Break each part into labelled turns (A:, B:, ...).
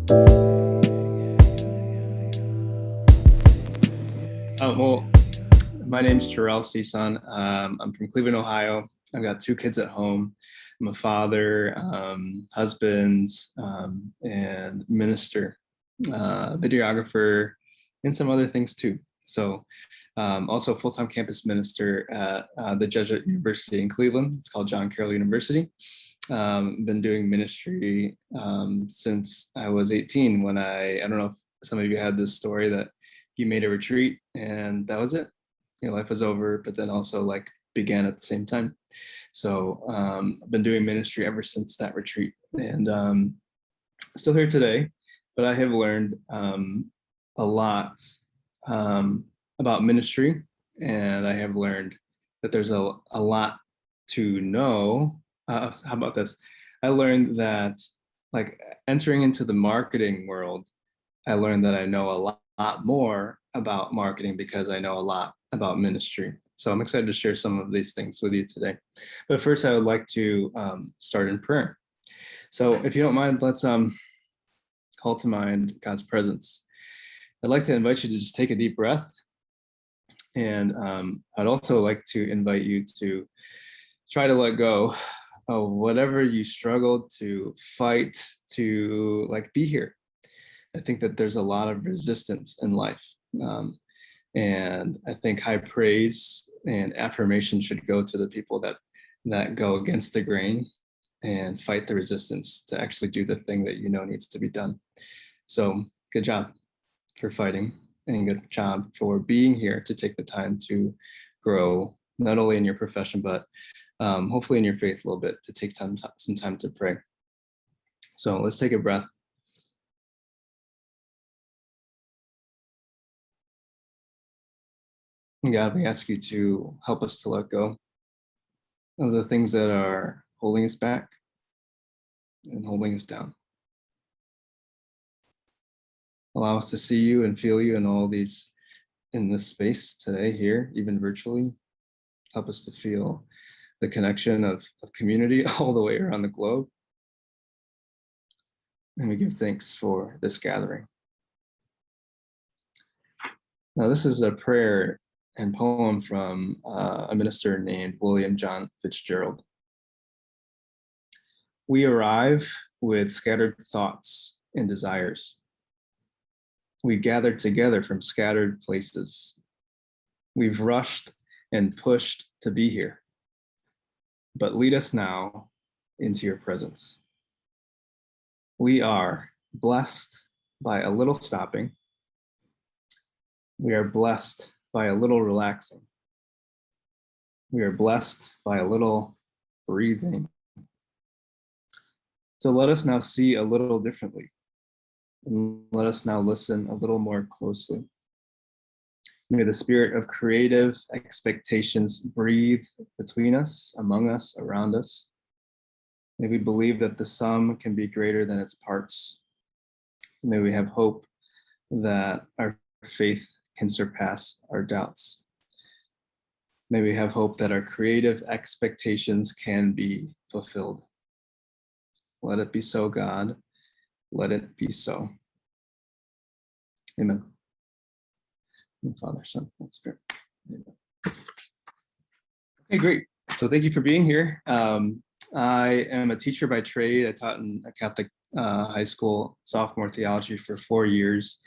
A: Well, my name's Jurell Sison. I'm from Cleveland, Ohio. I've got two kids at home. I'm a father, husband, and minister, videographer, and some other things too. So, also a full-time campus minister at the Jesuit University in Cleveland. It's called John Carroll University. Been doing ministry since I was 18 when I don't know if some of you had this story that you made a retreat and that was it. Your life was over, but then also like began at the same time. So I've been doing ministry ever since that retreat and still here today, but I have learned a lot about ministry, and I have learned that there's a lot to know. How about this? I learned that like entering into the marketing world, I learned that I know a lot more about marketing because I know a lot about ministry. So I'm excited to share some of these things with you today. But first, I would like to start in prayer. So if you don't mind, let's call to mind God's presence. I'd like to invite you to just take a deep breath. And I'd also like to invite you to try to let go of whatever you struggled to fight to like be here. I think that there's a lot of resistance in life. And I think high praise and affirmation should go to the people that go against the grain and fight the resistance to actually do the thing that you know needs to be done. So good job for fighting, and good job for being here to take the time to grow, not only in your profession, but hopefully in your faith a little bit, to take some time to pray. So let's take a breath. God, we ask you to help us to let go of the things that are holding us back and holding us down. Allow us to see you and feel you in all these, in this space today, here, even virtually. Help us to feel the connection of community all the way around the globe. And we give thanks for this gathering. Now, this is a prayer and poem from a minister named William John Fitzgerald. We arrive with scattered thoughts and desires. We gathered together from scattered places. We've rushed and pushed to be here. But lead us now into your presence. We are blessed by a little stopping. We are blessed by a little relaxing. We are blessed by a little breathing. So let us now see a little differently. And let us now listen a little more closely. May the spirit of creative expectations breathe between us, among us, around us. May we believe that the sum can be greater than its parts. May we have hope that our faith can surpass our doubts. May we have hope that our creative expectations can be fulfilled. Let it be so, God. Let it be so. Amen. Father, Son, Holy Spirit. Amen. Okay, great. So thank you for being here. I am a teacher by trade. I taught in a Catholic high school sophomore theology for 4 years.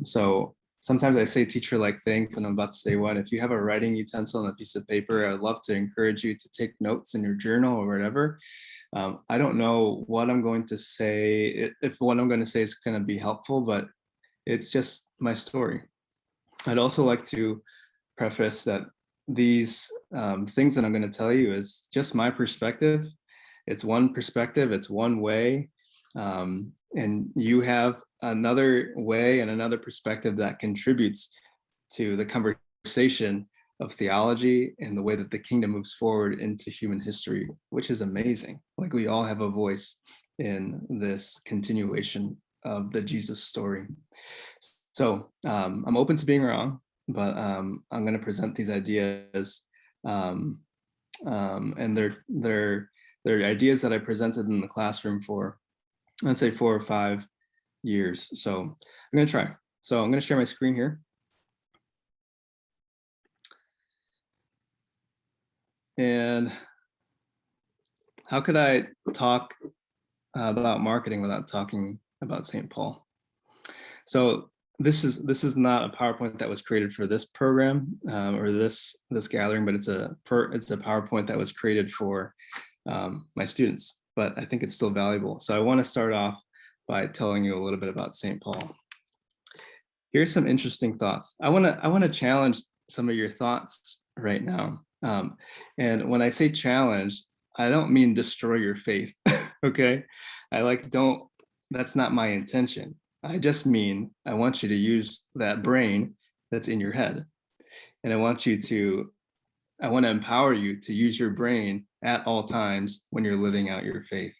A: So sometimes I say teacher-like things, and I'm about to say one. If you have a writing utensil and a piece of paper, I'd love to encourage you to take notes in your journal or whatever. I don't know what I'm going to say, if what I'm going to say is going to be helpful, but it's just my story. I'd also like to preface that these things that I'm going to tell you is just my perspective. It's one perspective, it's one way, and you have another way and another perspective that contributes to the conversation of theology and the way that the kingdom moves forward into human history, which is amazing. Like, we all have a voice in this continuation of the Jesus story. So I'm open to being wrong, but I'm going to present these ideas, and they're ideas that I presented in the classroom for, let's say, 4 or 5 years. So I'm going to try. So I'm going to share my screen here. And how could I talk about marketing without talking about St. Paul? So this is not a PowerPoint that was created for this program or this gathering, but it's a PowerPoint that was created for my students. But I think it's still valuable. So I want to start off by telling you a little bit about St. Paul. Here's some interesting thoughts. I want to challenge some of your thoughts right now. And when I say challenge, I don't mean destroy your faith. Okay, that's not my intention. I just mean I want you to use that brain that's in your head, and I want to empower you to use your brain at all times when you're living out your faith.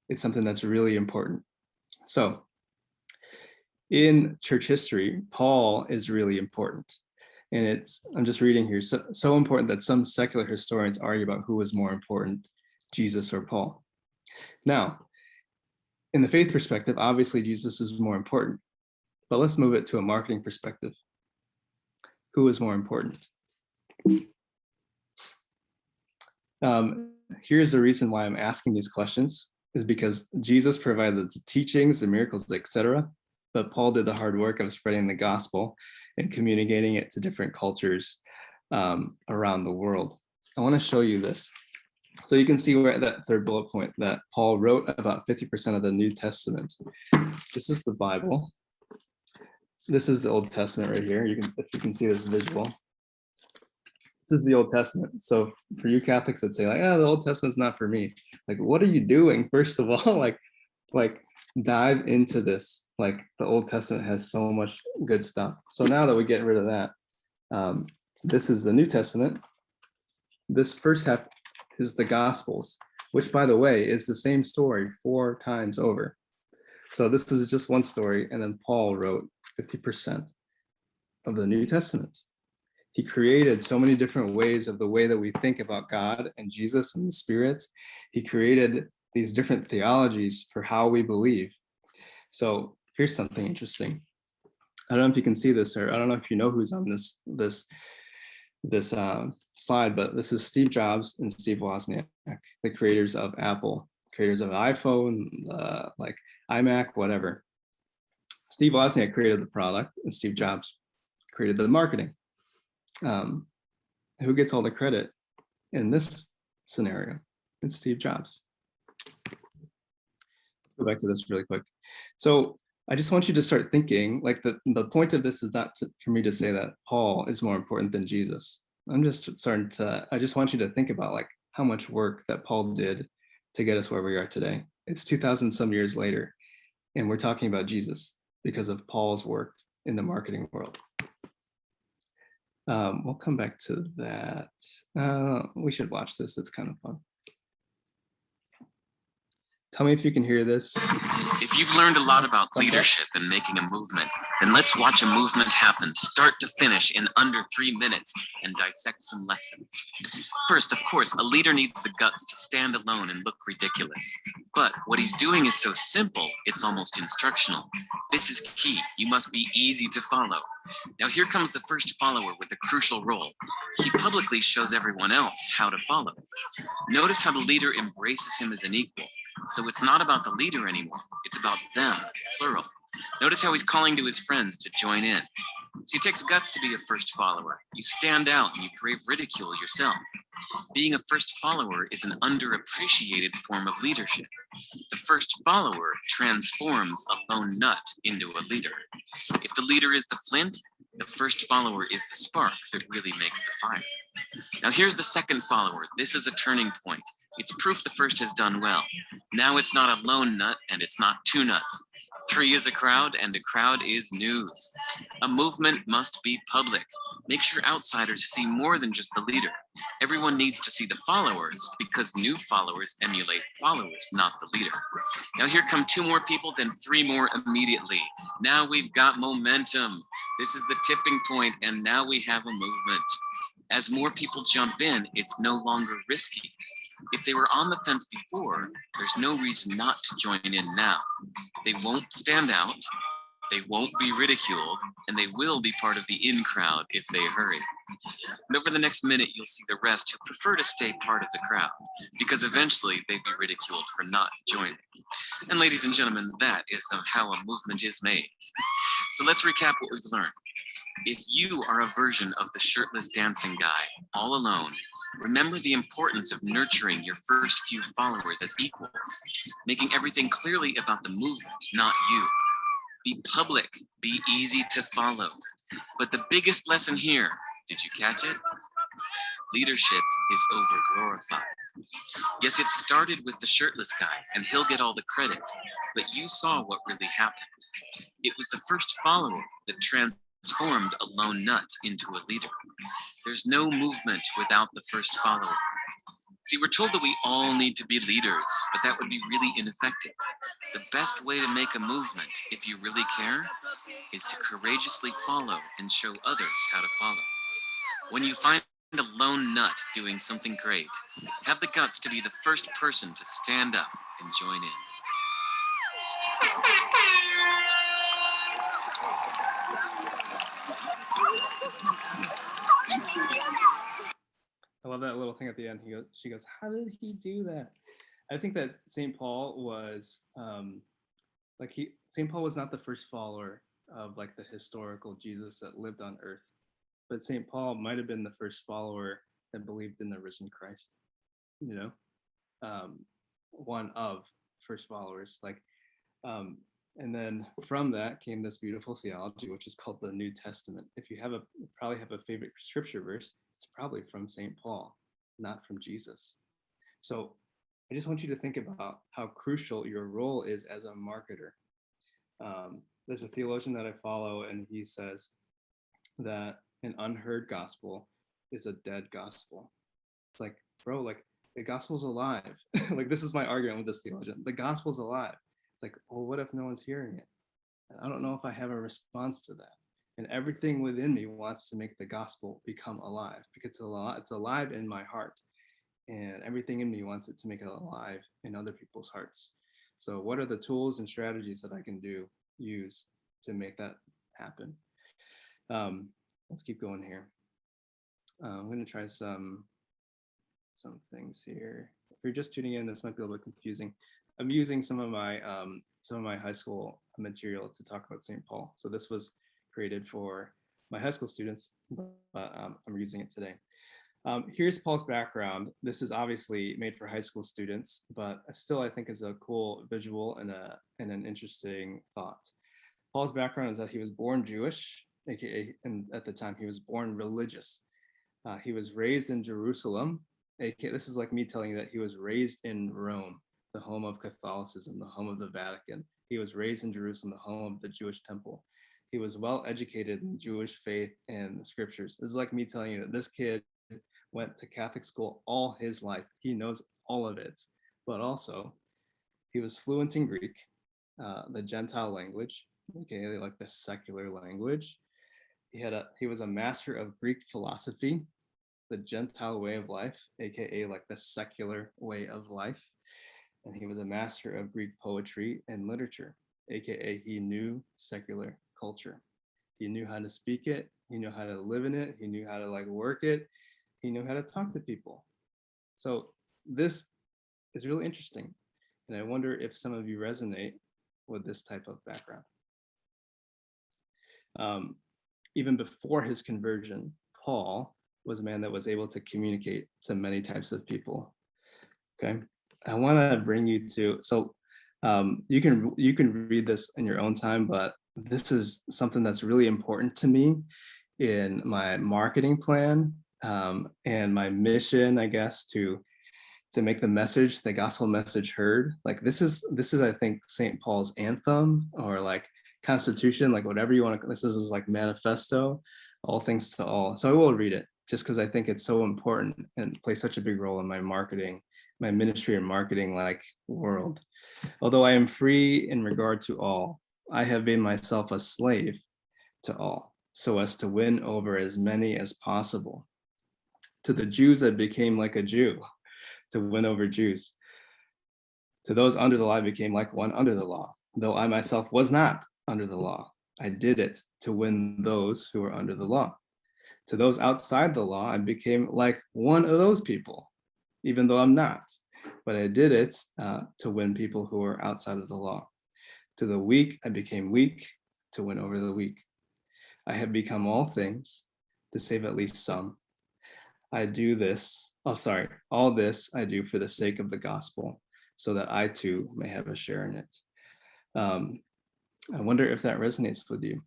A: It's something that's really important. So in church history, Paul is really important. And I'm just reading here, so important that some secular historians argue about who was more important, Jesus or Paul. Now, in the faith perspective, obviously Jesus is more important, but let's move it to a marketing perspective. Who is more important? Here's the reason why I'm asking these questions, is because Jesus provided the teachings, the miracles, etc., but Paul did the hard work of spreading the gospel and communicating it to different cultures around the world. I want to show you this. So you can see where that third bullet point that Paul wrote about 50% of the New Testament. This is the Bible. This is the Old Testament right here. If you can see this visual. This is the Old Testament. So for you Catholics that say like, the Old Testament's not for me. Like, what are you doing? First of all, like dive into this. Like the Old Testament has so much good stuff. So now that we get rid of that, this is the New Testament. This first half is the Gospels, which by the way, is the same story 4 times over. So this is just one story. And then Paul wrote 50% of the New Testament. He created so many different ways of the way that we think about God and Jesus and the Spirit. He created these different theologies for how we believe. So here's something interesting. I don't know if you can see this, or I don't know if you know who's on this slide, but this is Steve Jobs and Steve Wozniak, the creators of Apple, creators of iPhone, like iMac, whatever. Steve Wozniak created the product, and Steve Jobs created the marketing. Who gets all the credit in this scenario? It's Steve Jobs. Let's go back to this really quick. So I just want you to start thinking, like the point of this is not for me to say that Paul is more important than Jesus. I just want you to think about like how much work that Paul did to get us where we are today. It's 2,000 some years later, and we're talking about Jesus because of Paul's work in the marketing world. We'll come back to that. We should watch this. It's kind of fun. Tell me if you can hear this.
B: If you've learned a lot about leadership and making a movement, then let's watch a movement happen start to finish in under 3 minutes and dissect some lessons. First, of course, a leader needs the guts to stand alone and look ridiculous. But what he's doing is so simple, it's almost instructional. This is key. You must be easy to follow. Now here comes the first follower with a crucial role. He publicly shows everyone else how to follow. Notice how the leader embraces him as an equal. So it's not about the leader anymore. It's about them, plural. Notice how he's calling to his friends to join in. So it takes guts to be a first follower. You stand out and you brave ridicule yourself. Being a first follower is an underappreciated form of leadership. The first follower transforms a lone nut into a leader. If the leader is the flint, the first follower is the spark that really makes the fire. Now here's the second follower. This is a turning point. It's proof the first has done well. Now it's not a lone nut and it's not 2 nuts. 3 is a crowd and a crowd is news. A movement must be public. Make sure outsiders see more than just the leader. Everyone needs to see the followers because new followers emulate followers, not the leader. Now here come 2 more people, then 3 more immediately. Now we've got momentum. This is the tipping point and now we have a movement. As more people jump in, it's no longer risky. If they were on the fence before, there's no reason not to join in now. They won't stand out, they won't be ridiculed, and they will be part of the in crowd if they hurry. And over the next minute, you'll see the rest who prefer to stay part of the crowd, because eventually they'd be ridiculed for not joining. And ladies and gentlemen, that is how a movement is made. So let's recap what we've learned. If you are a version of the shirtless dancing guy, all alone, remember the importance of nurturing your first few followers as equals, making everything clearly about the movement, not you. Be public, be easy to follow. But the biggest lesson here, did you catch it? Leadership is over-glorified. Yes, it started with the shirtless guy, and he'll get all the credit, but you saw what really happened. It was the first follower that transformed a lone nut into a leader. There's no movement without the first follower. See, we're told that we all need to be leaders, but that would be really ineffective. The best way to make a movement, if you really care, is to courageously follow and show others how to follow. When you find a lone nut doing something great, have the guts to be the first person to stand up and join in.
A: I love that little thing at the end. She goes, how did he do that? I think that St. Paul was St. Paul was not the first follower of like the historical Jesus that lived on earth, but St. Paul might have been the first follower that believed in the risen Christ, you know, one of first followers. And then from that came this beautiful theology, which is called the New Testament. If you probably have a favorite scripture verse, it's probably from St. Paul, not from Jesus. So I just want you to think about how crucial your role is as a marketer. There's a theologian that I follow, and he says that an unheard gospel is a dead gospel. It's like, bro, like the gospel's alive. Like, this is my argument with this theologian. The gospel's alive. It's like, well, what if no one's hearing it? And I don't know if I have a response to that. And everything within me wants to make the gospel become alive, because it's alive in my heart. And everything in me wants it to make it alive in other people's hearts. So what are the tools and strategies that I can use to make that happen? Let's keep going here. I'm going to try some things here. If you're just tuning in, this might be a little bit confusing. I'm using some of my high school material to talk about St. Paul. So this was created for my high school students, but I'm using it today. Here's Paul's background. This is obviously made for high school students, but still I think is a cool visual and an interesting thought. Paul's background is that he was born Jewish, aka, and at the time he was born religious. He was raised in Jerusalem, aka, this is like me telling you that he was raised in Rome, the home of Catholicism, the home of the Vatican. He was raised in Jerusalem, the home of the Jewish temple. He was well educated in Jewish faith and the scriptures. This is like me telling you that this kid went to Catholic school all his life. He knows all of it, but also he was fluent in Greek, the Gentile language, okay, like the secular language. He was a master of Greek philosophy, the Gentile way of life, aka like the secular way of life. And he was a master of Greek poetry and literature, aka he knew secular culture. He knew how to speak it. He knew how to live in it. He knew how to like work it. He knew how to talk to people. So this is really interesting. And I wonder if some of you resonate with this type of background. Even before his conversion, Paul was a man that was able to communicate to many types of people. Okay, I want to bring you to, so you can read this in your own time, but this is something that's really important to me in my marketing plan and my mission, I guess, to make the message, the gospel message heard. Like this is I think St. Paul's anthem, or like constitution, like whatever you want to, this is like manifesto, all things to all. So I will read it just because I think it's so important and plays such a big role in my marketing, my ministry and marketing like world. Although I am free in regard to all, I have made myself a slave to all, so as to win over as many as possible. To the Jews I became like a Jew, to win over Jews. To those under the law, I became like one under the law, though I myself was not under the law. I did it to win those who were under the law. To those outside the law, I became like one of those people, even though I'm not. But I did it to win people who were outside of the law. To the weak, I became weak to win over the weak. I have become all things to save at least some. I do this, all this I do for the sake of the gospel, so that I too may have a share in it. I wonder if that resonates with you.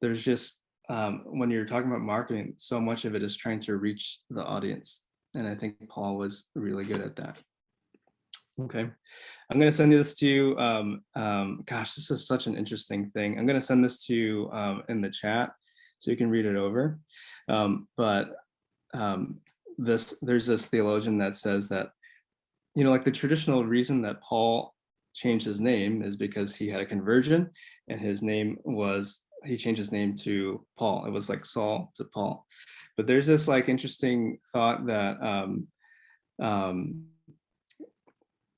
A: There's just, when you're talking about marketing, so much of it is trying to reach the audience. And I think Paul was really good at that. Okay, I'm going to send this to you. Gosh, this is such an interesting thing. I'm going to send this to you in the chat so you can read it over. There's this theologian that says that, you know, like the traditional reason that Paul changed his name is because he had a conversion, and he changed his name to Paul. It was like Saul to Paul. But there's this like interesting thought that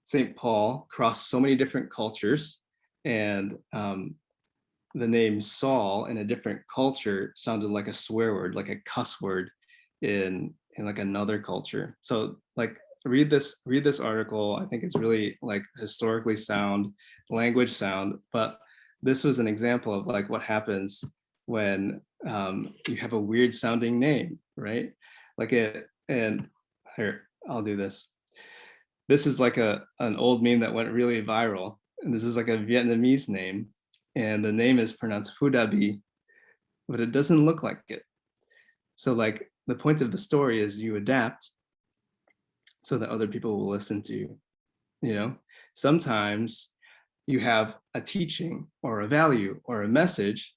A: St. Paul crossed so many different cultures, and the name Saul in a different culture sounded like a swear word, like a cuss word in like another culture. So like read this article. I think it's really like historically sound, language sound, but this was an example of like what happens when you have a weird sounding name, right? Like and here, I'll do this. This is like an old meme that went really viral. And this is like a Vietnamese name. And the name is pronounced Phu Da Bi, but it doesn't look like it. So like the point of the story is you adapt so that other people will listen to you. You know, sometimes you have a teaching or a value or a message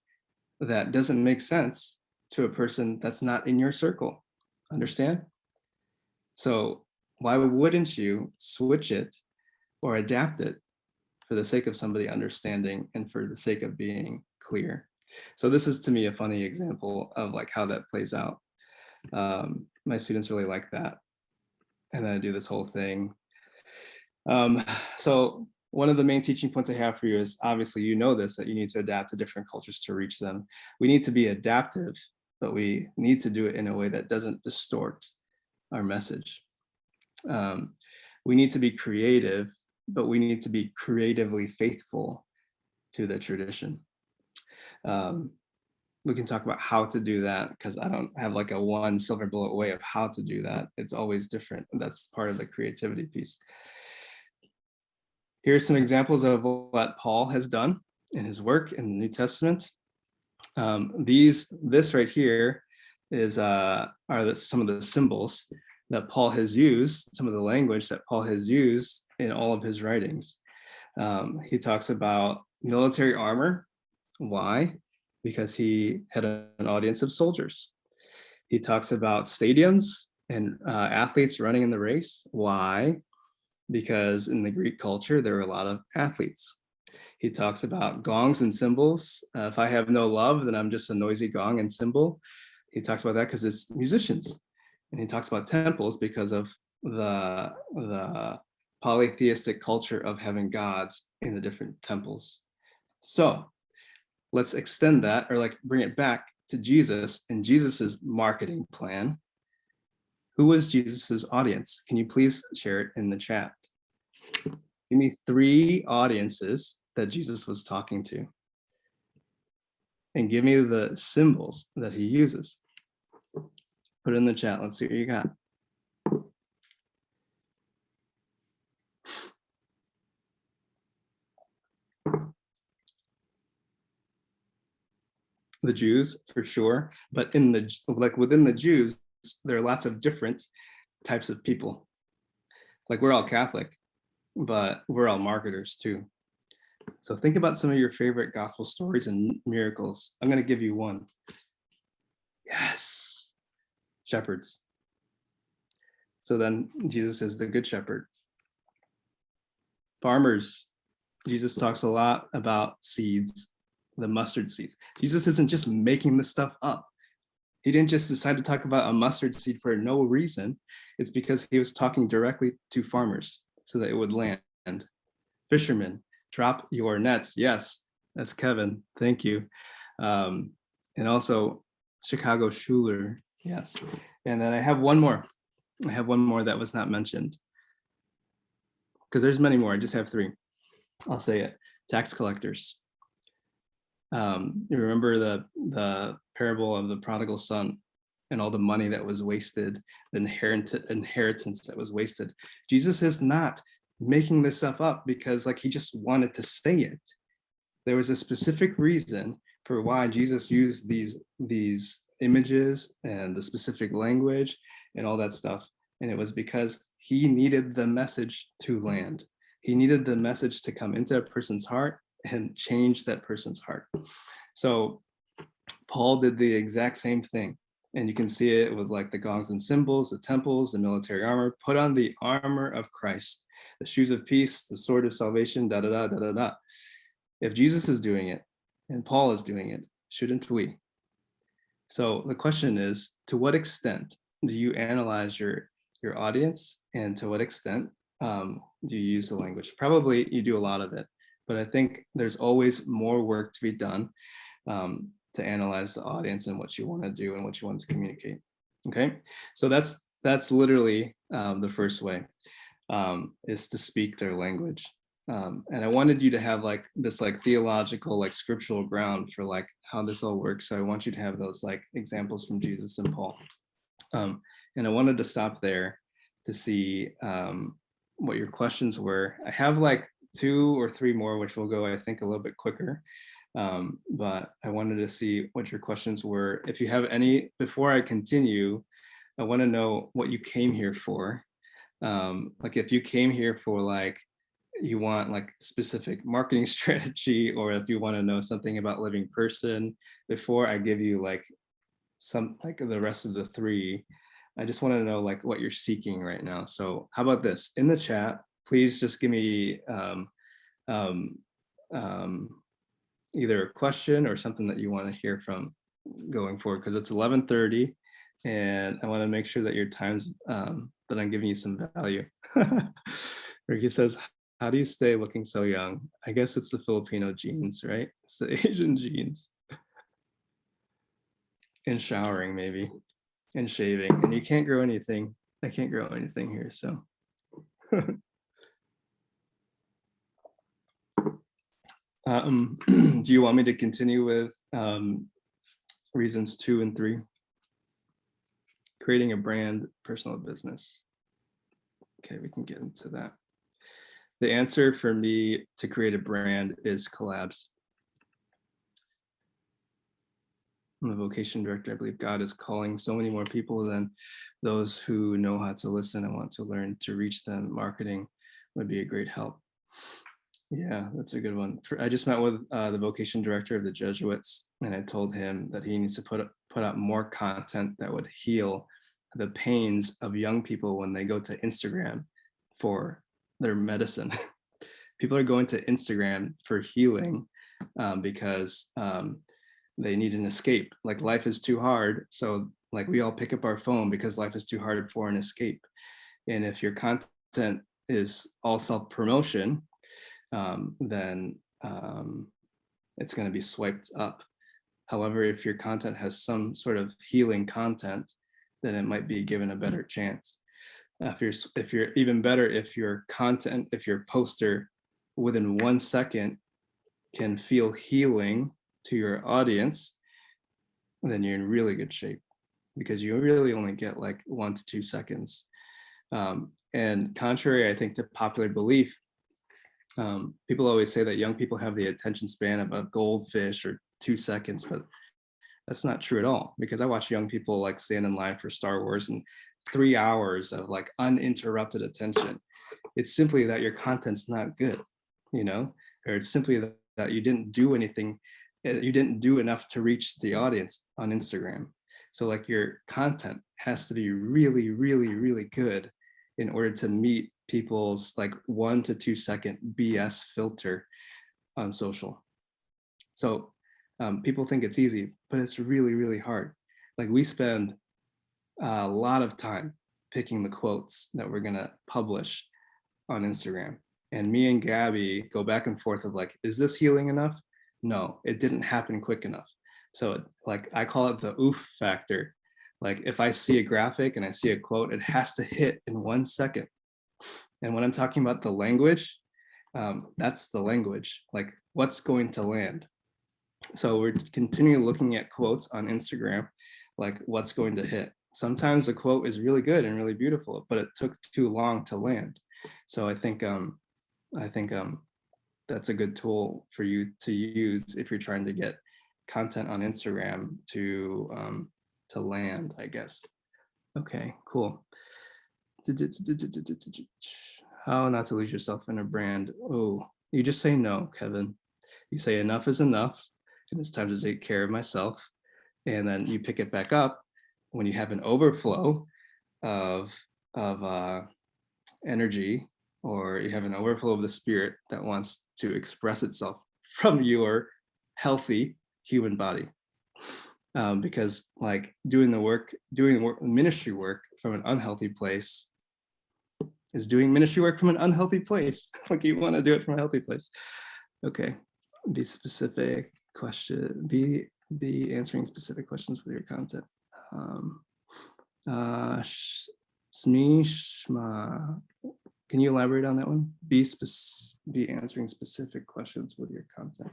A: that doesn't make sense to a person that's not in your circle. Understand? So why wouldn't you switch it or adapt it for the sake of somebody understanding and for the sake of being clear? So this is to me a funny example of like how that plays out. My students really like that. And then I do this whole thing. So one of the main teaching points I have for you is, obviously, you know this, that you need to adapt to different cultures to reach them. We need to be adaptive, but we need to do it in a way that doesn't distort our message. We need to be creative, but we need to be creatively faithful to the tradition. We can talk about how to do that, because I don't have like a one silver bullet way of how to do that. It's always different. That's part of the creativity piece. Here's some examples of what Paul has done in his work in the New Testament. This right here is some of the symbols that Paul has used, some of the language that Paul has used in all of his writings. He talks about military armor. Why? Because he had an audience of soldiers. He talks about stadiums and athletes running in the race. Why? Because in the Greek culture, there were a lot of athletes. He talks about gongs and cymbals. If I have no love, then I'm just a noisy gong and cymbal. He talks about that because it's musicians. And he talks about temples because of the polytheistic culture of having gods in the different temples. So let's extend that, or like bring it back to Jesus and Jesus's marketing plan. Who was Jesus's audience? Can you please share it in the chat? Give me 3 audiences that Jesus was talking to, and give me the symbols that he uses. Put it in the chat. Let's see what you got. The Jews, for sure, but within the Jews, there are lots of different types of people. Like, we're all Catholic, but we're all marketers too. So think about some of your favorite gospel stories and miracles. I'm going to give you one. Yes, shepherds. So then Jesus is the good shepherd. Farmers. Jesus talks a lot about seeds, the mustard seeds. Jesus isn't just making this stuff up. He didn't just decide to talk about a mustard seed for no reason. It's because he was talking directly to farmers so that it would land. Fishermen, drop your nets. Yes, that's Kevin. Thank you. And also Chicago Schuler. Yes. And then I have one more. I have one more that was not mentioned, because there's many more. I just have three. I'll say it. Tax collectors. You remember the parable of the prodigal son and all the money that was wasted, the inheritance that was wasted. Jesus is not making this stuff up because like he just wanted to say it. There was a specific reason for why Jesus used these images and the specific language and all that stuff. And it was because he needed the message to land. He needed the message to come into a person's heart and change that person's heart. So Paul did the exact same thing. And you can see it with like the gongs and cymbals, the temples, the military armor. Put on the armor of Christ, the shoes of peace, the sword of salvation, da da da da da da. If Jesus is doing it and Paul is doing it, shouldn't we? So the question is, to what extent do you analyze your audience, and to what extent do you use the language? Probably you do a lot of it, but I think there's always more work to be done to analyze the audience and what you want to do and what you want to communicate. Okay, so that's literally the first way, is to speak their language. And I wanted you to have like this like theological, like scriptural ground for like how this all works. So I want you to have those like examples from Jesus and Paul. And I wanted to stop there to see what your questions were. I have like 2 or 3 more, which will go, I think, a little bit quicker. But I wanted to see what your questions were. If you have any, before I continue, I want to know what you came here for. Like if you came here for like, you want like specific marketing strategy, or if you want to know something about Living Person, before I give you like some, like the rest of the 3, I just want to know like what you're seeking right now. So how about this? In the chat, please just give me either a question or something that you want to hear from going forward, because it's 11:30 and I want to make sure that your time's that I'm giving you some value. Ricky says, how do you stay looking so young? I guess it's the Filipino genes, right? It's the Asian genes. And showering, maybe, and shaving. And you can't grow anything. I can't grow anything here, so. Do you want me to continue with reasons 2 and 3? Creating a brand, personal business. Okay, we can get into that. The answer for me to create a brand is collabs. I'm a vocation director. I believe God is calling so many more people than those who know how to listen and want to learn to reach them. Marketing would be a great help. Yeah, that's a good one. I just met with the vocation director of the Jesuits, and I told him that he needs to put out more content that would heal the pains of young people when they go to Instagram for their medicine. People are going to Instagram for healing because they need an escape. Like life is too hard. So like we all pick up our phone because life is too hard for an escape. And if your content is all self-promotion, then it's going to be swiped up. However, if your content has some sort of healing content, then it might be given a better chance. If you're even better, if your content, if your poster within 1 second can feel healing to your audience, then you're in really good shape, because you really only get like 1 to 2 seconds. And contrary, I think, to popular belief, people always say that young people have the attention span of a goldfish, or 2 seconds, but that's not true at all, because I watch young people like stand in line for Star Wars and 3 hours of like uninterrupted attention. It's simply that your content's not good, you know, or it's simply that you didn't do anything, you didn't do enough to reach the audience on Instagram. So like your content has to be really, really, really good in order to meet people's like 1 to 2 second BS filter on social. So people think it's easy, but it's really, really hard. Like we spend a lot of time picking the quotes that we're gonna publish on Instagram. And me and Gabby go back and forth of like, is this healing enough? No, it didn't happen quick enough. So like I call it the oof factor. Like if I see a graphic and I see a quote, it has to hit in 1 second. And when I'm talking about the language, that's the language, like what's going to land. So we're continually looking at quotes on Instagram, like what's going to hit. Sometimes a quote is really good and really beautiful, but it took too long to land. So I think that's a good tool for you to use if you're trying to get content on Instagram to land, I guess. Okay, cool. How not to lose yourself in a brand. Oh, you just say no, Kevin. You say enough is enough, and it's time to take care of myself. And then you pick it back up when you have an overflow of energy, or you have an overflow of the spirit that wants to express itself from your healthy human body. Because like doing ministry work from an unhealthy place is doing ministry work from an unhealthy place. Like you want to do it from a healthy place. Okay, be specific question, be answering specific questions with your content. Snishma, can you elaborate on that one? Be answering specific questions with your content.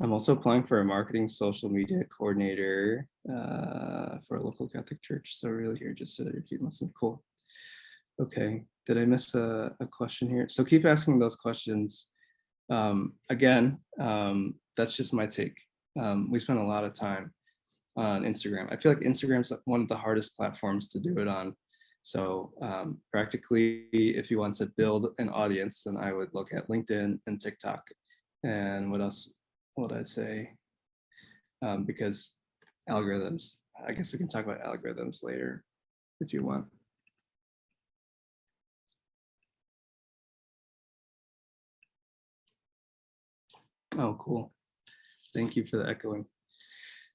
A: I'm also applying for a marketing social media coordinator for a local Catholic church. So really here, just so that you keep listening. Cool. Okay, did I miss a question here? So keep asking those questions. Again, that's just my take. We spend a lot of time on Instagram. I feel like Instagram's one of the hardest platforms to do it on. So practically, if you want to build an audience, then I would look at LinkedIn and TikTok. And what else would I say? Because algorithms, I guess we can talk about algorithms later if you want. Oh, cool. Thank you for the echoing.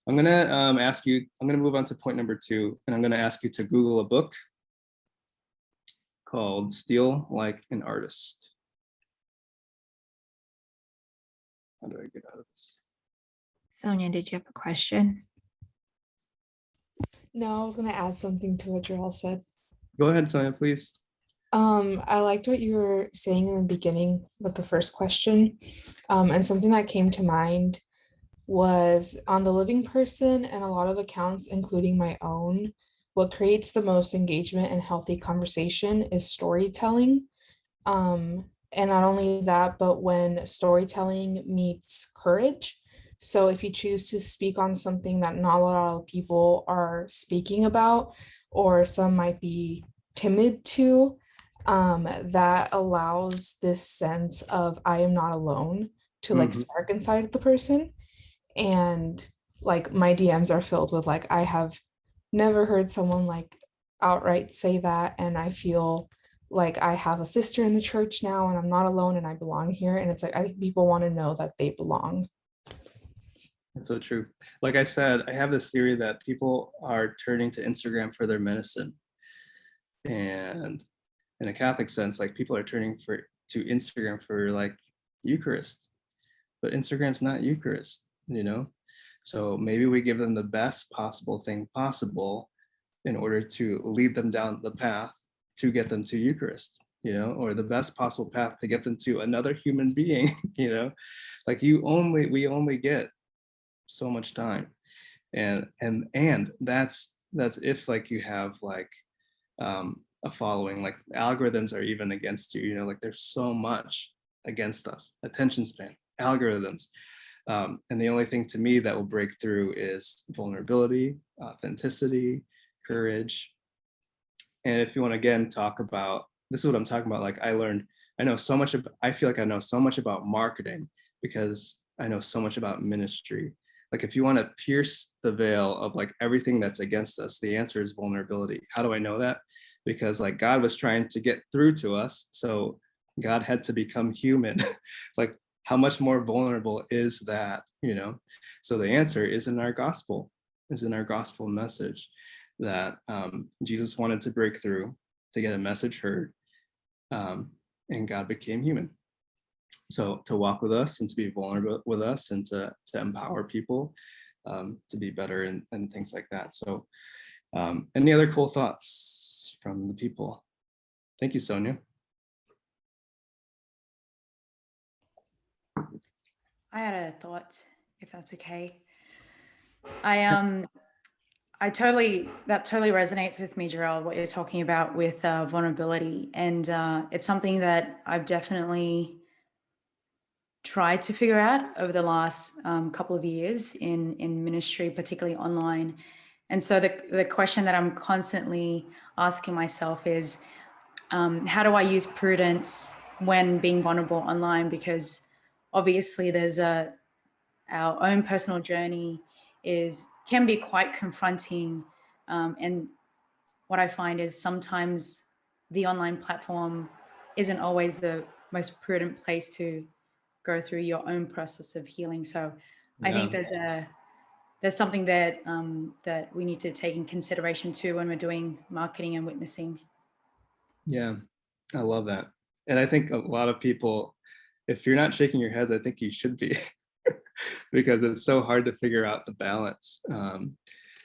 A: I'm gonna ask you, I'm gonna move on to point number 2, and I'm gonna ask you to Google a book called Steal Like an Artist. How do I get out of this?
C: Sonia, did you have a question?
D: No, I was gonna add something to what Jurell said.
A: Go ahead, Sonia, please.
D: I liked what you were saying in the beginning with the first question. And something that came to mind was on the living person and a lot of accounts, including my own, what creates the most engagement and healthy conversation is storytelling. And not only that, but when storytelling meets courage. So if you choose to speak on something that not a lot of people are speaking about, or some might be timid to, that allows this sense of I am not alone to like spark inside the person. And like my DMs are filled with like, I have never heard someone like outright say that, and I feel like I have a sister in the church now and I'm not alone and I belong here. And it's like, I think people want to know that they belong.
A: That's so true. Like I said, I have this theory that people are turning to Instagram for their medicine. And in a Catholic sense, like people are turning to Instagram for like Eucharist, but Instagram's not Eucharist, you know? So maybe we give them the best possible thing possible in order to lead them down the path to get them to Eucharist, you know, or the best possible path to get them to another human being, you know? Like we only get so much time. And that's if like you have like a following, like algorithms are even against you, you know, like there's so much against us, attention span, algorithms. And the only thing to me that will break through is vulnerability, authenticity, courage. And if you want to again talk about, this is what I'm talking about, like I feel like I know so much about marketing because I know so much about ministry. Like if you want to pierce the veil of like everything that's against us, the answer is vulnerability. How do I know that? Because like God was trying to get through to us, so God had to become human. Like how much more vulnerable is that, So the answer is in our gospel, message that Jesus wanted to break through to get a message heard, and God became human. So to walk with us and to be vulnerable with us and to empower people to be better and things like that. So any other cool thoughts from the people? Thank you, Sonia.
E: I had a thought, if that's okay. That totally resonates with me, Jurell, what you're talking about with vulnerability. And it's something that I've definitely tried to figure out over the last couple of years in ministry, particularly online. And so the question that I'm constantly asking myself is, how do I use prudence when being vulnerable online? Because obviously there's our own personal journey can be quite confronting. And what I find is sometimes the online platform isn't always the most prudent place to go through your own process of healing. So I think there's something that that we need to take in consideration too when we're doing marketing and witnessing.
A: Yeah, I love that. And I think a lot of people, if you're not shaking your heads, I think you should be, because it's so hard to figure out the balance. And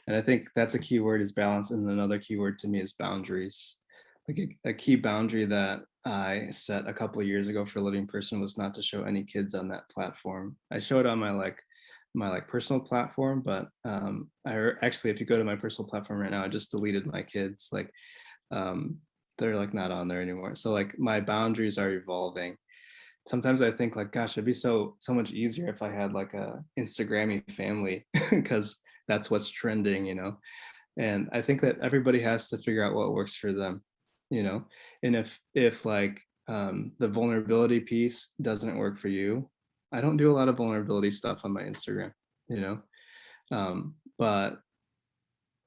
A: I think that's a key word, is balance. And another key word to me is boundaries. Like a key boundary that I set a couple of years ago for Living Person was not to show any kids on that platform. I showed on my personal platform, but actually, if you go to my personal platform right now, I just deleted my kids. They're like not on there anymore. So like my boundaries are evolving. Sometimes I think like, gosh, it'd be so much easier if I had like a Instagrammy family, because that's what's trending, And I think that everybody has to figure out what works for them, And if like the vulnerability piece doesn't work for you, I don't do a lot of vulnerability stuff on my Instagram, But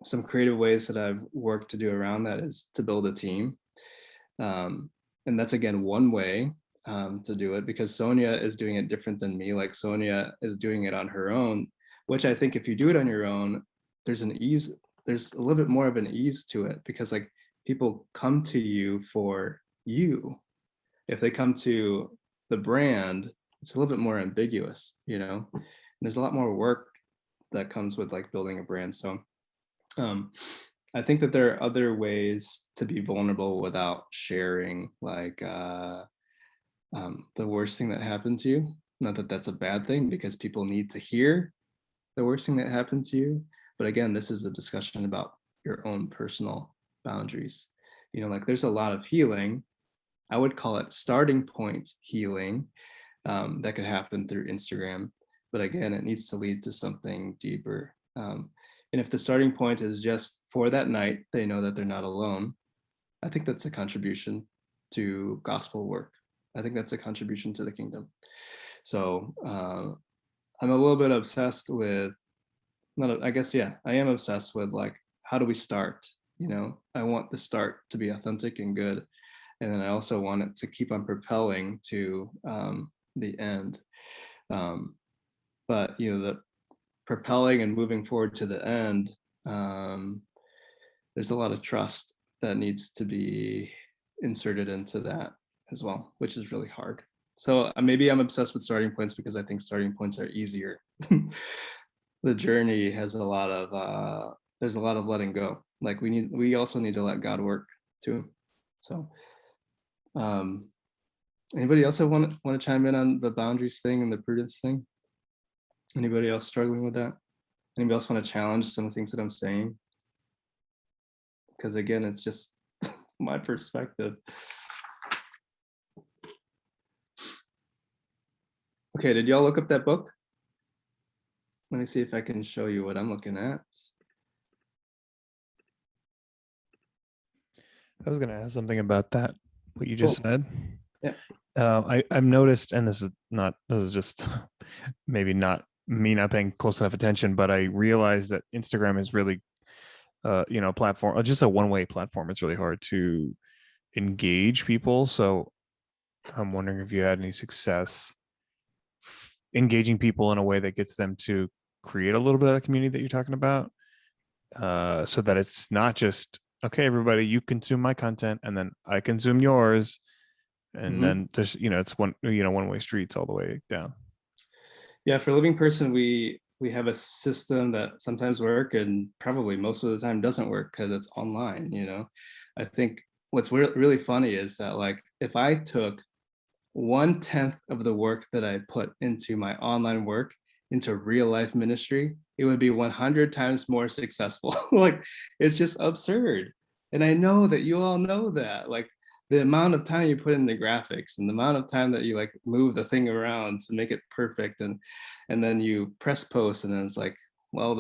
A: some creative ways that I've worked to do around that is to build a team. And that's, again, one way to do it, because Sonia is doing it different than me. Like Sonia is doing it on her own, which I think if you do it on your own, there's a little bit more of an ease to it, because like people come to you for you. If they come to the brand, it's a little bit more ambiguous, and there's a lot more work that comes with like building a brand. So I think that there are other ways to be vulnerable without sharing like the worst thing that happened to you. Not that that's a bad thing, because people need to hear the worst thing that happened to you. But again, this is a discussion about your own personal boundaries. Like there's a lot of healing. I would call it starting point healing that could happen through Instagram. But again, it needs to lead to something deeper. And if the starting point is just for that night, they know that they're not alone, I think that's a contribution to gospel work. I think that's a contribution to the kingdom. So I'm a little bit obsessed with, I am obsessed with like, how do we start? I want the start to be authentic and good. And then I also want it to keep on propelling to the end. But, the propelling and moving forward to the end, there's a lot of trust that needs to be inserted into that as well, which is really hard. So maybe I'm obsessed with starting points because I think starting points are easier. The journey has there's a lot of letting go. Like we also need to let God work too. So anybody else want to chime in on the boundaries thing and the prudence thing? Anybody else struggling with that? Anybody else want to challenge some of the things that I'm saying? Because again, it's just my perspective. Okay, did y'all look up that book? Let me see if I can show you what I'm looking at.
F: I was going to ask something about that, what you just said.
A: Yeah.
F: I've noticed, and this is just maybe not me not paying close enough attention, but I realized that Instagram is really, a platform, just a one-way platform. It's really hard to engage people. So I'm wondering if you had any success engaging people in a way that gets them to create a little bit of the community that you're talking about, so that it's not just, okay, everybody, you consume my content and then I consume yours, and then there's, it's one-way streets all the way down.
A: Yeah, for Living Person, we have a system that sometimes work and probably most of the time doesn't work because it's online. I think what's really funny is that, like, if I took 1/10 of the work that I put into my online work into real life ministry, it would be 100 times more successful. Like, it's just absurd. And I know that you all know that, like, the amount of time you put in the graphics and the amount of time that you like move the thing around to make it perfect, and then you press post, and then it's like, well,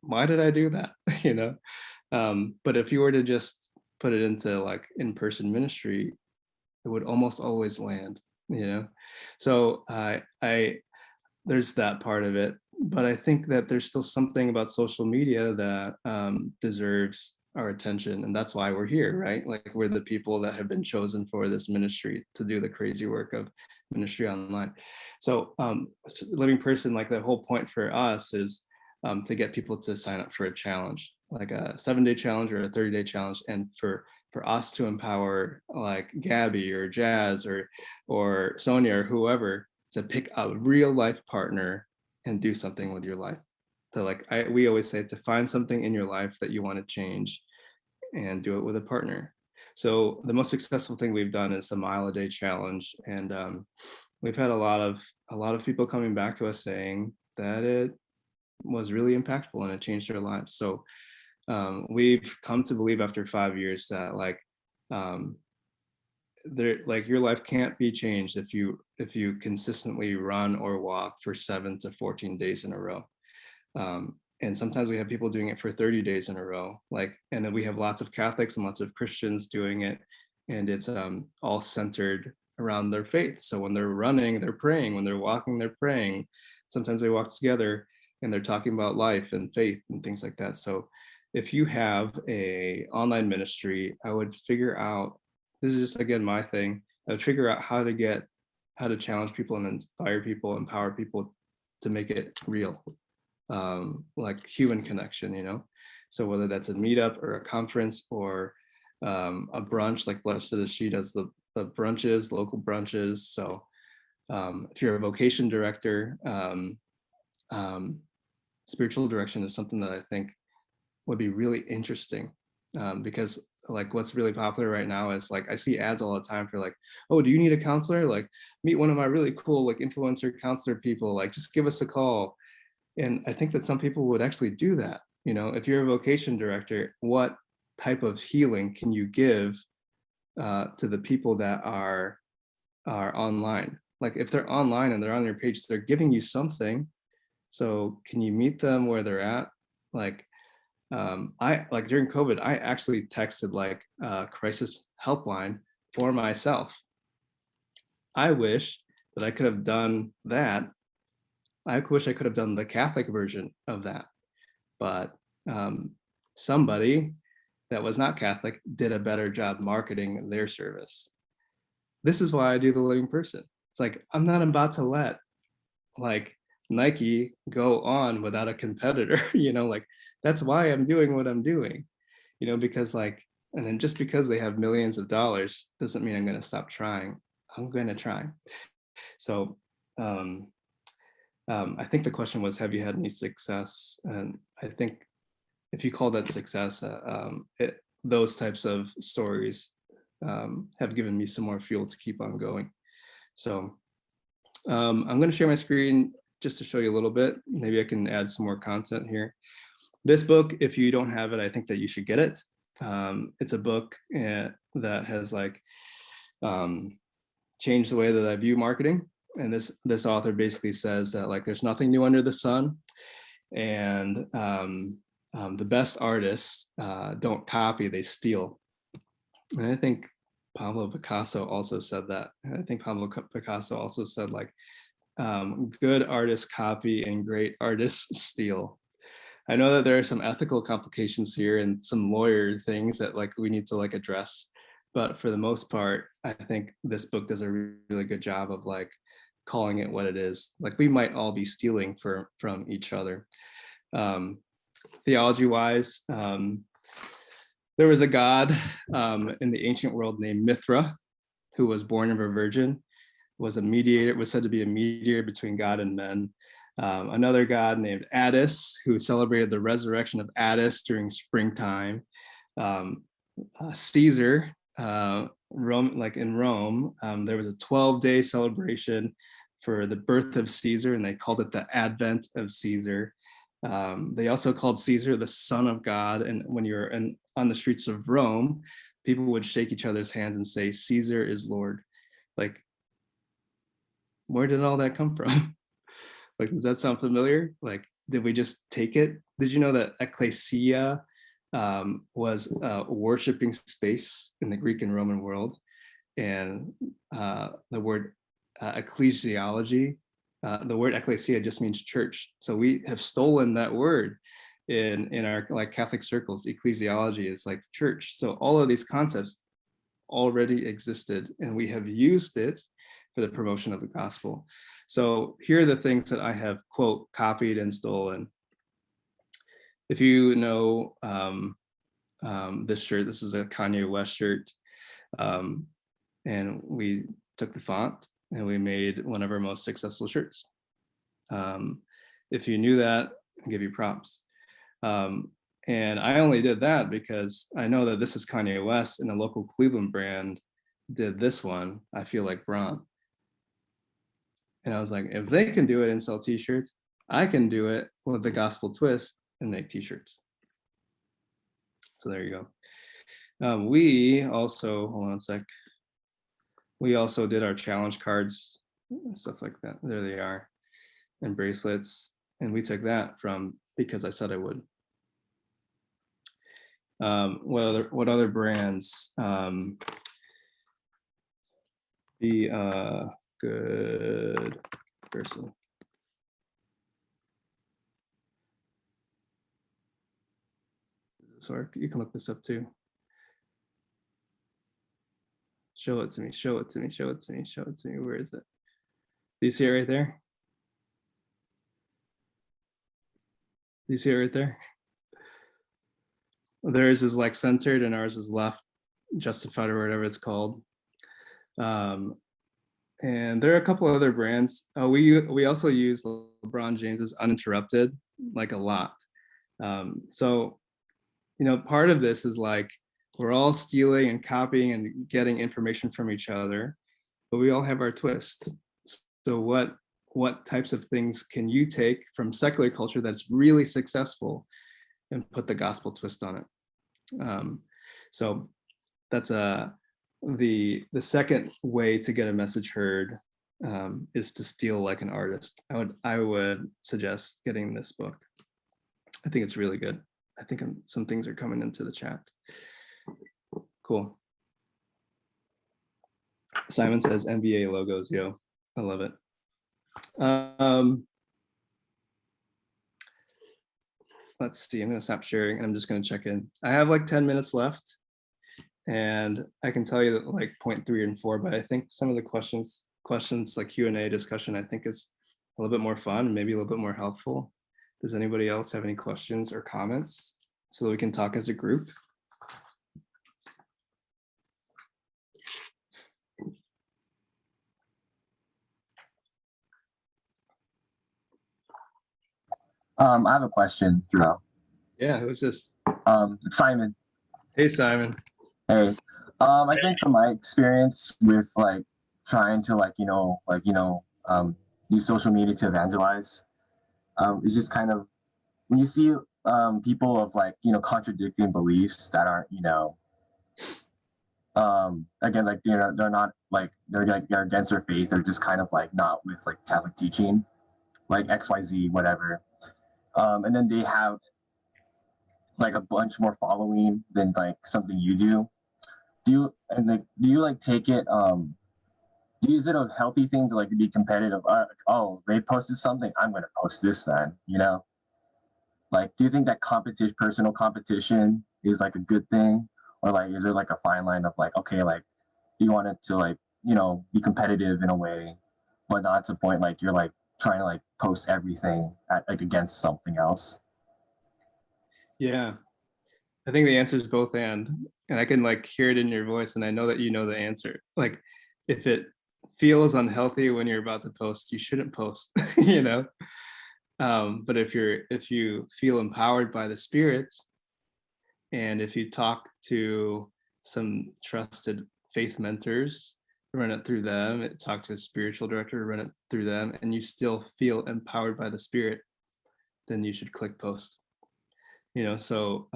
A: why did I do that? you know but if you were to just put it into like in-person ministry, it would almost always land. So I there's that part of it, but I think that there's still something about social media that deserves our attention, and that's why we're here, right? Like, we're the people that have been chosen for this ministry to do the crazy work of ministry online. So Living Person, like, the whole point for us is to get people to sign up for a challenge, like a 7-day challenge or a 30-day challenge, and for us to empower like Gabby or Jazz or Sonia or whoever to pick a real life partner and do something with your life. So like we always say, to find something in your life that you want to change and do it with a partner. So the most successful thing we've done is the Mile a Day challenge, and we've had a lot of people coming back to us saying that it was really impactful and it changed their lives. So we've come to believe after 5 years that like your life can't be changed if you consistently run or walk for 7 to 14 days in a row. And sometimes we have people doing it for 30 days in a row, and then we have lots of Catholics and lots of Christians doing it, and it's all centered around their faith. So when they're running, they're praying. When they're walking, they're praying. Sometimes they walk together and they're talking about life and faith and things like that. So if you have a online ministry, I would figure out, this is just, again, my thing, I would figure out how to challenge people and inspire people, empower people to make it real, like human connection, So whether that's a meetup or a conference or a brunch, like Blessed is She does the brunches, local brunches. So if you're a vocation director, spiritual direction is something that I think would be really interesting, because like what's really popular right now is like, I see ads all the time for like, oh, do you need a counselor? Like, meet one of my really cool like influencer counselor people, like just give us a call. And I think that some people would actually do that. If you're a vocation director, what type of healing can you give to the people that are online? Like, if they're online and they're on your page, they're giving you something. So can you meet them where they're at? Like, I like during COVID, I actually texted like a crisis helpline for myself. I wish that I could have done that. I wish I could have done the Catholic version of that, but somebody that was not Catholic did a better job marketing their service. This is why I do the Living Person. It's like, I'm not about to let like Nike go on without a competitor, like that's why I'm doing what I'm doing, because like, and then just because they have millions of dollars doesn't mean I'm going to stop trying. I'm going to try. So I think the question was, have you had any success? And I think if you call that success, those types of stories have given me some more fuel to keep on going. So I'm going to share my screen just to show you a little bit. Maybe I can add some more content here. This book, if you don't have it, I think that you should get it. It's a book that has like changed the way that I view marketing. And this author basically says that like there's nothing new under the sun, and the best artists don't copy, they steal. And I think Pablo Picasso also said that. And I think Pablo Picasso also said like, good artists copy and great artists steal. I know that there are some ethical complications here and some lawyer things that like we need to like address, but for the most part, I think this book does a really good job of like calling it what it is. Like we might all be stealing from each other. Theology wise, there was a god in the ancient world named Mithra, who was born of a virgin, was a mediator, was said to be a mediator between God and men. Another god named Attis, who celebrated the resurrection of Attis during springtime. Caesar, Rome, like in Rome, there was a 12-day celebration for the birth of Caesar, and they called it the Advent of Caesar. They also called Caesar the Son of God, and when you're on the streets of Rome, people would shake each other's hands and say, "Caesar is Lord." Like, where did all that come from? Like, does that sound familiar? Like, did we just take it? Did you know that ecclesia was a worshiping space in the Greek and Roman world? And the word ecclesiology, the word ecclesia just means church. So we have stolen that word in our like Catholic circles. Ecclesiology is like church. So all of these concepts already existed, and we have used it for the promotion of the gospel. So here are the things that I have, quote, copied and stolen. If you know this shirt, this is a Kanye West shirt. And we took the font and we made one of our most successful shirts. If you knew that, I'll give you props. And I only did that because I know that this is Kanye West, and a local Cleveland brand did this one, I Feel Like Braun. And I was like, if they can do it and sell t-shirts, I can do it with the gospel twist and make t-shirts. So there you go. We also, hold on a sec. We also did our challenge cards and stuff like that. There they are, and bracelets. And we took that from Because I Said I Would. What other brands? Be a good person. Sorry, you can look this up too. Show it to me, show it to me, show it to me, show it to me. Where is it? Do you see it right there? Do you see it right there? Theirs is like centered and ours is left, justified, or whatever it's called. And there are a couple other brands. We also use LeBron James's Uninterrupted like a lot. So, you know, part of this is like we're all stealing and copying and getting information from each other, but we all have our twist. So what types of things can you take from secular culture that's really successful and put the gospel twist on it? So that's the second way to get a message heard is to steal like an artist. I would suggest getting this book. I think it's really good. I think some things are coming into the chat. Cool. Simon says NBA logos, yo. I love it. Let's see, I'm gonna stop sharing. I'm just gonna check in. I have like 10 minutes left, and I can tell you that like point 3 and 4, but I think some of the questions like Q&A discussion, I think is a little bit more fun and maybe a little bit more helpful. Does anybody else have any questions or comments so that we can talk as a group?
G: I have a question, Jurell.
A: Yeah, who's this?
G: Simon.
A: Hey, Simon.
G: Hey. I think from my experience with like trying to use social media to evangelize, it's just kind of when you see people of like contradicting beliefs that aren't again like they're not like they're against their faith, they're just kind of like not with like Catholic teaching, like XYZ whatever. And then they have like a bunch more following than like something you do. Do you like take it? Is it a healthy thing to like be competitive? Oh, they posted something, I'm gonna post this then. Like, do you think that personal competition is like a good thing, or like is there like a fine line of like, okay, like you want it to like be competitive in a way, but not to the point like you're like trying to like post everything like against something else.
A: Yeah, I think the answer is both and I can like hear it in your voice, and I know that you know the answer. Like, if it feels unhealthy when you're about to post, you shouldn't post, you know. But if you feel empowered by the Spirit, and if you talk to some trusted faith mentors, run it through them, talk to a spiritual director, run it through them, and you still feel empowered by the Spirit, then you should click post. You know, so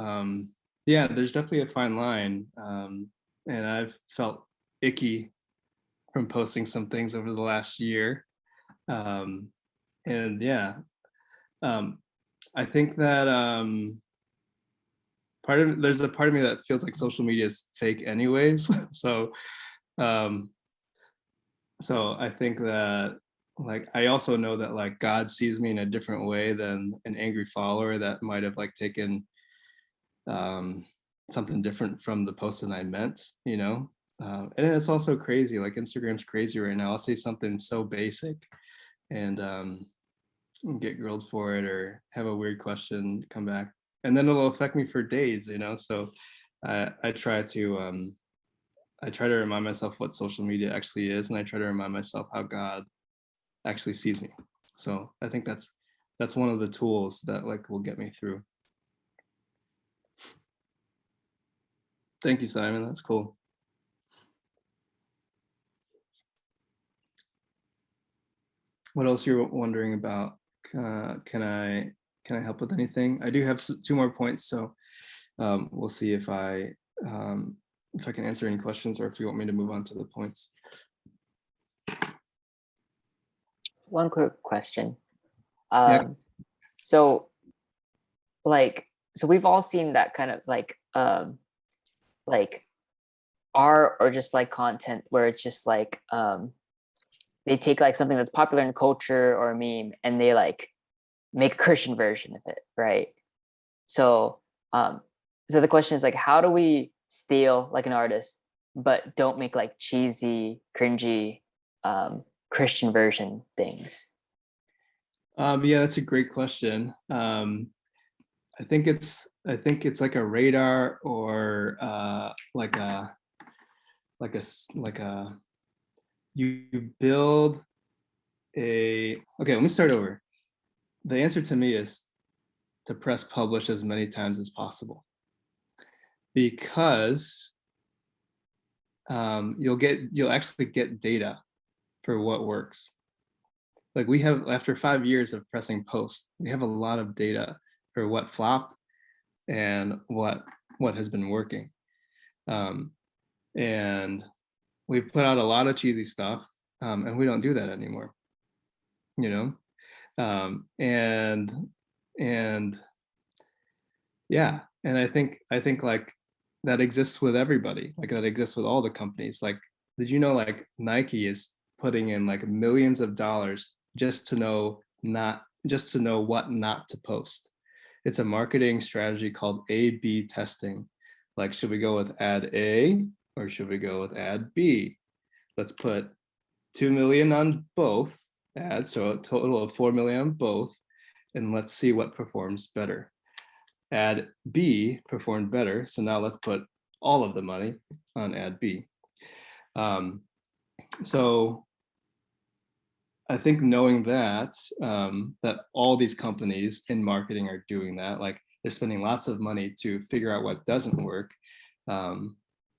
A: yeah, there's definitely a fine line, and I've felt icky from posting some things over the last year, and yeah, I think that there's a part of me that feels like social media is fake anyways. So um so I think that, like, I also know that like God sees me in a different way than an angry follower that might have like taken something different from the post than I meant, you know. And it's also crazy, like Instagram's crazy right now. I'll say something so basic and get grilled for it, or have a weird question come back, and then it'll affect me for days, you know. So I try to remind myself what social media actually is, and I try to remind myself how God actually sees me. So I think that's one of the tools that like will get me through. Thank you, Simon. That's cool. What else you're wondering about? Can I help with anything? I do have two more points, so we'll see if I can answer any questions, or if you want me to move on to the points.
H: One quick question.
A: Yeah.
H: So we've all seen that kind of like art or just like content where it's just like they take like something that's popular in culture or a meme and they like make a Christian version of it, right? So so the question is like, how do we steal like an artist but don't make like cheesy, cringy Christian version things?
A: Yeah, that's a great question. I think it's like a radar, or like a you build a, okay, let me start over. The answer to me is to press publish as many times as possible, because you'll actually get data for what works. Like, we have, after 5 years of pressing post, we have a lot of data for what flopped and what has been working. And we've put out a lot of cheesy stuff, and we don't do that anymore, you know. And yeah, and I think like that exists with everybody, like that exists with all the companies. Like, did you know like Nike is putting in like millions of dollars just to know what not to post? It's a marketing strategy called A/B testing. Like, should we go with ad A or should we go with ad B? Let's put 2 million on both ads, so a total of 4 million on both, and let's see what performs better. Ad B performed better, so now let's put all of the money on ad B. So I think knowing that that all these companies in marketing are doing that, like they're spending lots of money to figure out what doesn't work,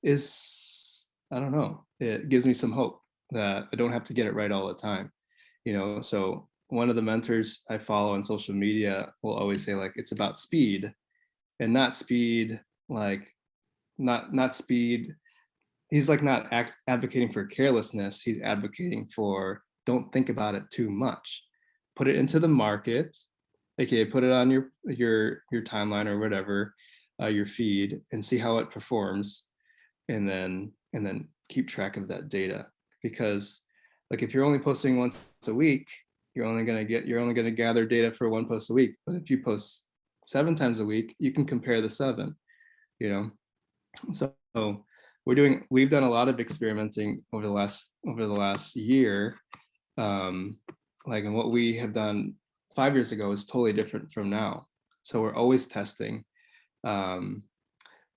A: is, I don't know, it gives me some hope that I don't have to get it right all the time, you know. So one of the mentors I follow on social media will always say like, it's about speed, and not speed, like not speed. He's like not advocating for carelessness. He's advocating for, don't think about it too much. Put it into the market. Okay, put it on your timeline or whatever, your feed, and see how it performs, and then keep track of that data. Because like, if you're only posting once a week, you're only going to gather data for one post a week. But if you post 7 times a week, you can compare the 7, you know. So we've done a lot of experimenting over the last year, Like, and what we have done 5 years ago is totally different from now. So we're always testing.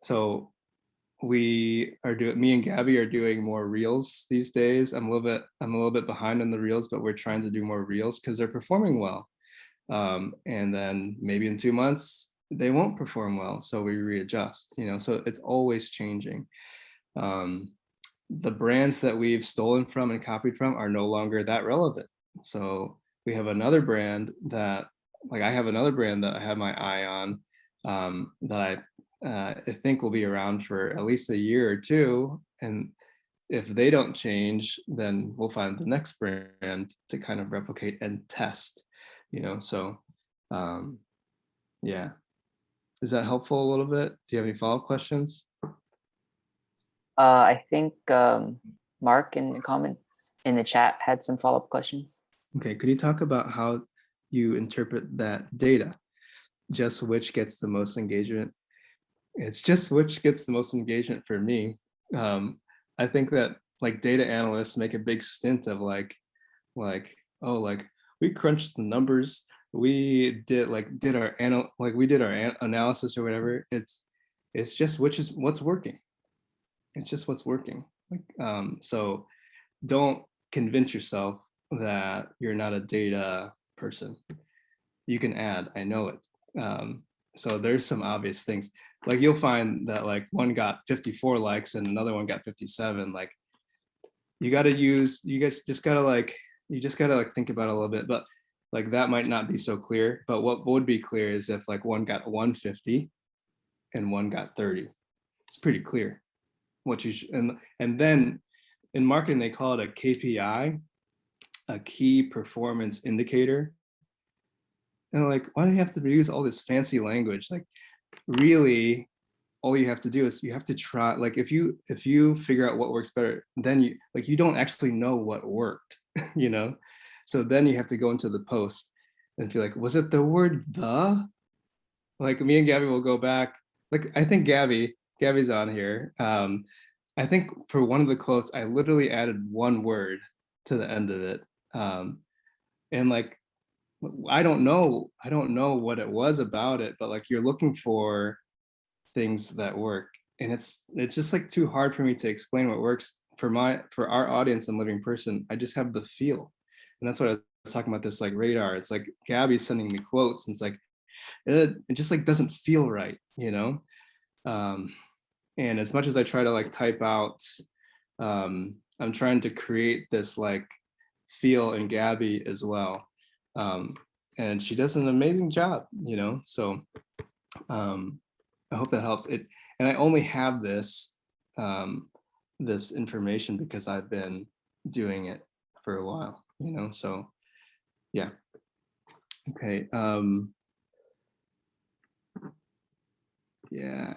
A: So me and Gabby are doing more reels these days. I'm a little bit behind on the reels, but we're trying to do more reels because they're performing well. And then maybe in 2 months they won't perform well, so we readjust. So it's always changing. The brands that we've stolen from and copied from are no longer that relevant. So we have another brand that, like, I have another brand that I have my eye on, that I think will be around for at least a year or two. And if they don't change, then we'll find the next brand to kind of replicate and test, so yeah. Is that helpful a little bit? Do you have any follow-up questions?
H: I think Mark in the comments in the chat had some follow-up questions.
A: Okay, could you talk about how you interpret that data? Just which gets the most engagement? It's just which gets the most engagement for me. I think that, like, data analysts make a big stint of like, oh, like, we crunched the numbers, we did our analysis or whatever. It's just what's working. It's just what's working. So don't convince yourself that you're not a data person. You can add, I know it. So there's some obvious things. Like, you'll find that, like, one got 54 likes and another one got 57. Like, you guys just gotta think about it a little bit. But, like, that might not be so clear. But what would be clear is if, like, one got 150 and one got 30. It's pretty clear what you should. And then in marketing, they call it a KPI, a key performance indicator. And, like, why do you have to use all this fancy language? Like, really, all you have to do is you have to try. Like, if you figure out what works better, then you don't actually know what worked, So then you have to go into the post and feel like, was it the word "the"? Like, me and Gabby will go back. Like, I think Gabby's on here. I think for one of the quotes, I literally added one word to the end of it. And, like, I don't know what it was about it, but, like, you're looking for things that work, and it's just, like, too hard for me to explain what works for our audience and living person. I just have the feel, and that's what I was talking about, this, like, radar. It's like Gabby's sending me quotes, and it's like it just, like, doesn't feel right, and as much as I try to, like, type out, I'm trying to create this, like, feel in Gabby as well. And she does an amazing job, so I hope that helps. And I only have this this information because I've been doing it for a while, so yeah. Okay. Yeah.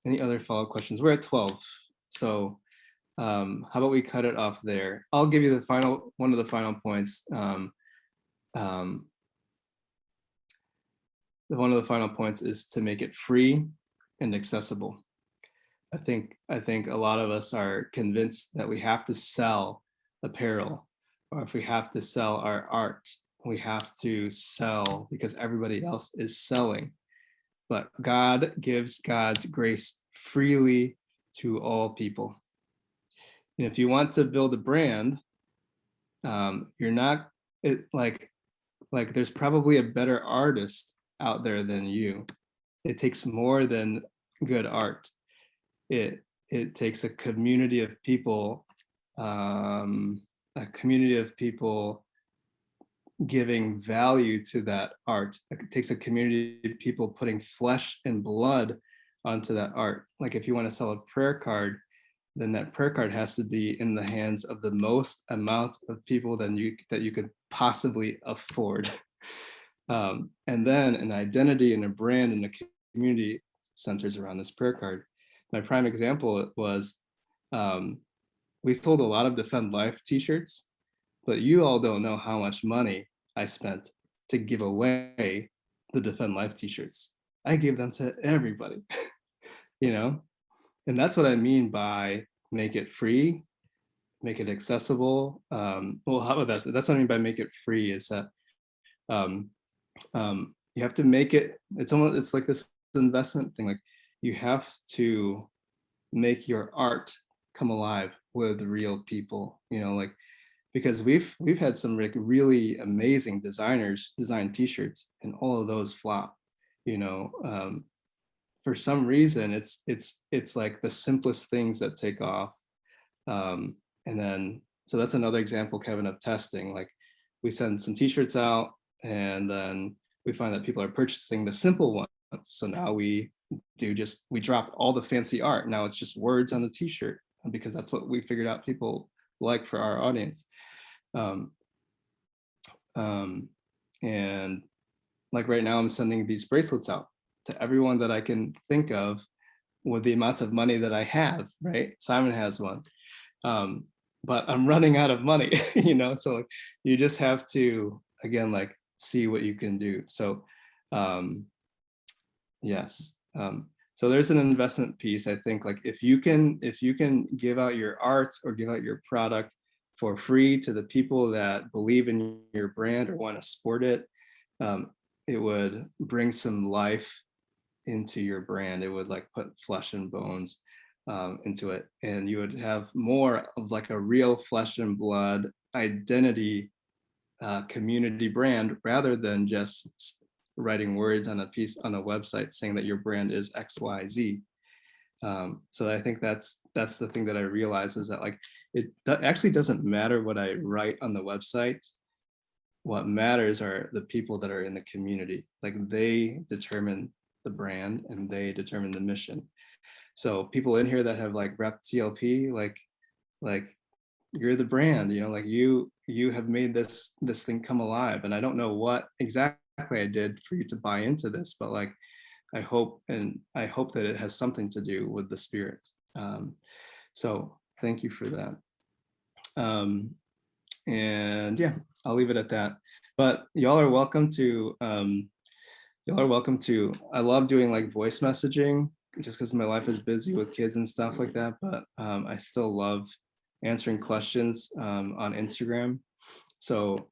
A: Any other follow-up questions? We're at 12, so how about we cut it off there? I'll give you one of the final points. One of the final points is to make it free and accessible. I think a lot of us are convinced that we have to sell apparel, or if we have to sell our art, we have to sell because everybody else is selling. But God gives God's grace freely to all people. And if you want to build a brand, you're not like there's probably a better artist out there than you. It takes more than good art. It takes a community of people, giving value to that art. It takes a community of people putting flesh and blood onto that art. Like, if you want to sell a prayer card, then that prayer card has to be in the hands of the most amount of people that you could possibly afford. And then an identity and a brand and a community centers around this prayer card. My prime example was, we sold a lot of Defend Life t-shirts, but you all don't know how much money I spent to give away the Defend Life t-shirts. I gave them to everybody, And that's what I mean by make it free make it accessible. Well, how about that? That's what I mean by make it free, is that you have to make it, it's like this investment thing. Like, you have to make your art come alive with real people, like, because we've had some like really amazing designers design t-shirts, and all of those flop, for some reason. It's like the simplest things that take off. And then, so that's another example, Kevin, of testing. Like, we send some t-shirts out, and then we find that people are purchasing the simple ones. So now we dropped all the fancy art. Now it's just words on the t-shirt, because that's what we figured out people like for our audience. And like right now, I'm sending these bracelets out to everyone that I can think of with the amount of money that I have, right? Simon has one. But I'm running out of money, so like, you just have to, again, like, see what you can do. So yes. So there's an investment piece. I think, like, if you can give out your art or give out your product for free to the people that believe in your brand or want to support it, it would bring some life into your brand. It would like put flesh and bones into it, and you would have more of like a real flesh and blood identity community brand, rather than just writing words on a piece on a website saying that your brand is XYZ. So I think that's the thing that I realize, is that like, it actually doesn't matter what I write on the website. What matters are the people that are in the community. Like, they determine the brand and they determine the mission. So people in here that have like rep TLP, like you're the brand, like you have made this thing come alive. And I don't know what exactly I did for you to buy into this, but like, I hope that it has something to do with the spirit. So thank you for that. And yeah, I'll leave it at that. But y'all are welcome to, I love doing like voice messaging, just because my life is busy with kids and stuff like that. But I still love answering questions on Instagram. So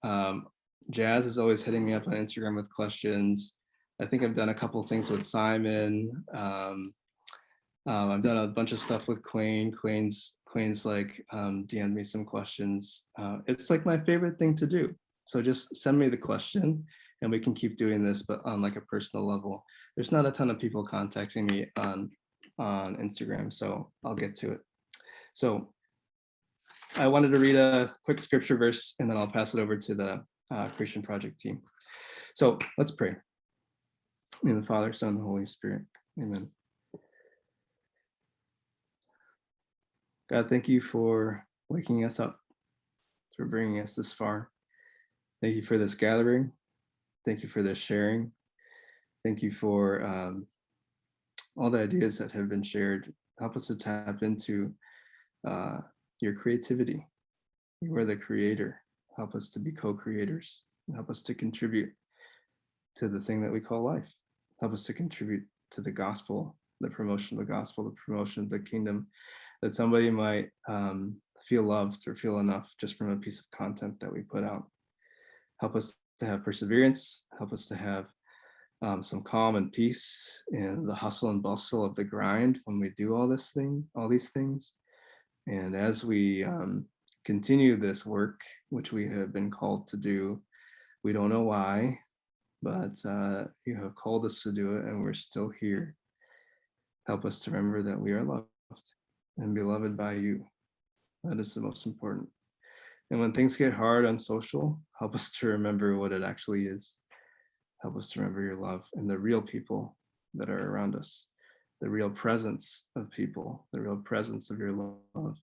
A: Jazz is always hitting me up on Instagram with questions. I think I've done a couple of things with Simon. I've done a bunch of stuff with Quain's like DM'd me some questions. It's like my favorite thing to do. So just send me the question and we can keep doing this, but on like a personal level. There's not a ton of people contacting me on Instagram, so I'll get to it. So I wanted to read a quick scripture verse, and then I'll pass it over to the Creation Project team. So let's pray. In the Father, Son, and the Holy Spirit. Amen. God, thank you for waking us up, for bringing us this far. Thank you for this gathering. Thank you for this sharing. Thank you for all the ideas that have been shared. Help us to tap into your creativity. You are the creator. Help us to be co-creators. Help us to contribute to the thing that we call life. Help us to contribute to the gospel, the promotion of the gospel, the promotion of the kingdom, that somebody might feel loved or feel enough just from a piece of content that we put out. Help us to have perseverance. Help us to have some calm and peace in the hustle and bustle of the grind when we do all these things. And as we continue this work, which we have been called to do, we don't know why, but you have called us to do it, and we're still here. Help us to remember that we are loved and beloved by you. That is the most important. And when things get hard on social, help us to remember what it actually is. Help us to remember your love and the real people that are around us, the real presence of people, the real presence of your love,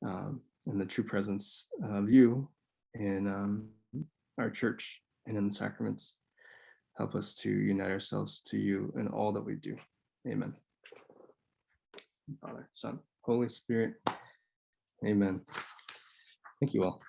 A: and the true presence of you in our church and in the sacraments. Help us to unite ourselves to you in all that we do. Amen. Father, Son, Holy Spirit. Amen. Thank you all.